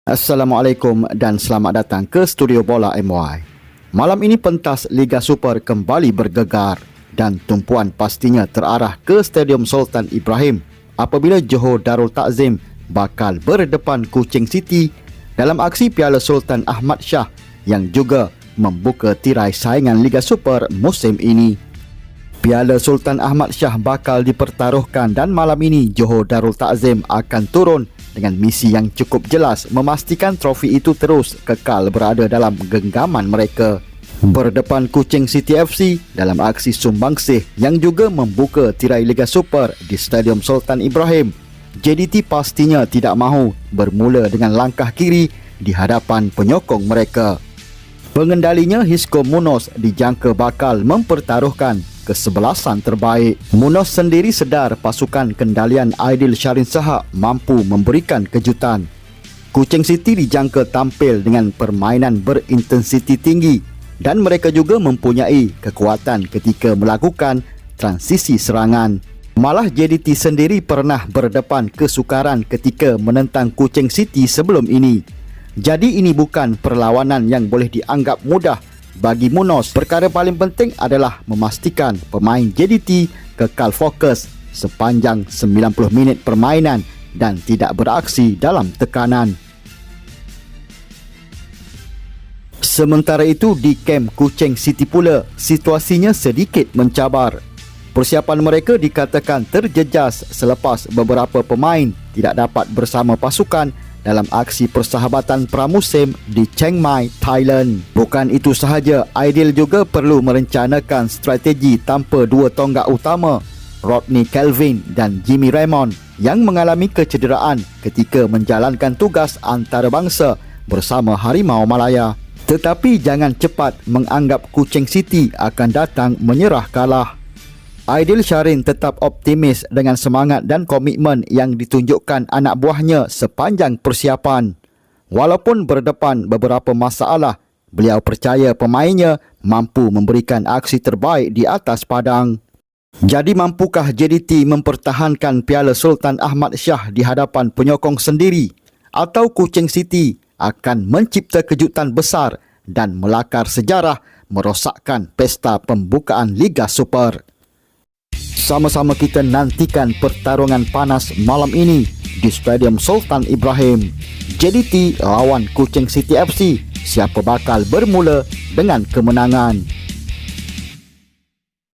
Assalamualaikum dan selamat datang ke Studio Bola MY. Malam ini pentas Liga Super kembali bergegar dan tumpuan pastinya terarah ke Stadium Sultan Ibrahim apabila Johor Darul Takzim bakal berdepan Kuching City dalam aksi Piala Sultan Ahmad Shah yang juga membuka tirai saingan Liga Super musim ini. Piala Sultan Ahmad Shah bakal dipertaruhkan dan malam ini Johor Darul Takzim akan turun dengan misi yang cukup jelas memastikan trofi itu terus kekal berada dalam genggaman mereka. Berdepan Kuching City FC dalam aksi sumbangsih yang juga membuka tirai Liga Super di Stadium Sultan Ibrahim, JDT pastinya tidak mahu bermula dengan langkah kiri di hadapan penyokong mereka. Pengendalinya Hisco Munoz dijangka bakal mempertaruhkan kesebelasan terbaik. Munoz sendiri sedar pasukan kendalian Aidil Syarin Shahak mampu memberikan kejutan. Kuching City dijangka tampil dengan permainan berintensiti tinggi dan mereka juga mempunyai kekuatan ketika melakukan transisi serangan. Malah JDT sendiri pernah berdepan kesukaran ketika menentang Kuching City sebelum ini. Jadi ini bukan perlawanan yang boleh dianggap mudah bagi Munoz. Perkara paling penting adalah memastikan pemain JDT kekal fokus sepanjang 90 minit permainan dan tidak beraksi dalam tekanan. Sementara itu di kem Kuching City pula situasinya sedikit mencabar. Persiapan mereka dikatakan terjejas selepas beberapa pemain tidak dapat bersama pasukan dalam aksi persahabatan pramusim di Chiang Mai, Thailand. Bukan itu sahaja, Aidil juga perlu merencanakan strategi tanpa dua tonggak utama, Rodney Kelvin dan Jimmy Raymond, yang mengalami kecederaan ketika menjalankan tugas antarabangsa bersama Harimau Malaya. Tetapi jangan cepat menganggap Kuching City akan datang menyerah kalah. Aidil Syarin tetap optimis dengan semangat dan komitmen yang ditunjukkan anak buahnya sepanjang persiapan. Walaupun berdepan beberapa masalah, beliau percaya pemainnya mampu memberikan aksi terbaik di atas padang. Jadi mampukah JDT mempertahankan Piala Sultan Ahmad Shah di hadapan penyokong sendiri? Atau Kuching City akan mencipta kejutan besar dan melakar sejarah merosakkan pesta pembukaan Liga Super? Sama-sama kita nantikan pertarungan panas malam ini di Stadium Sultan Ibrahim. JDT lawan Kuching City FC. Siapa bakal bermula dengan kemenangan?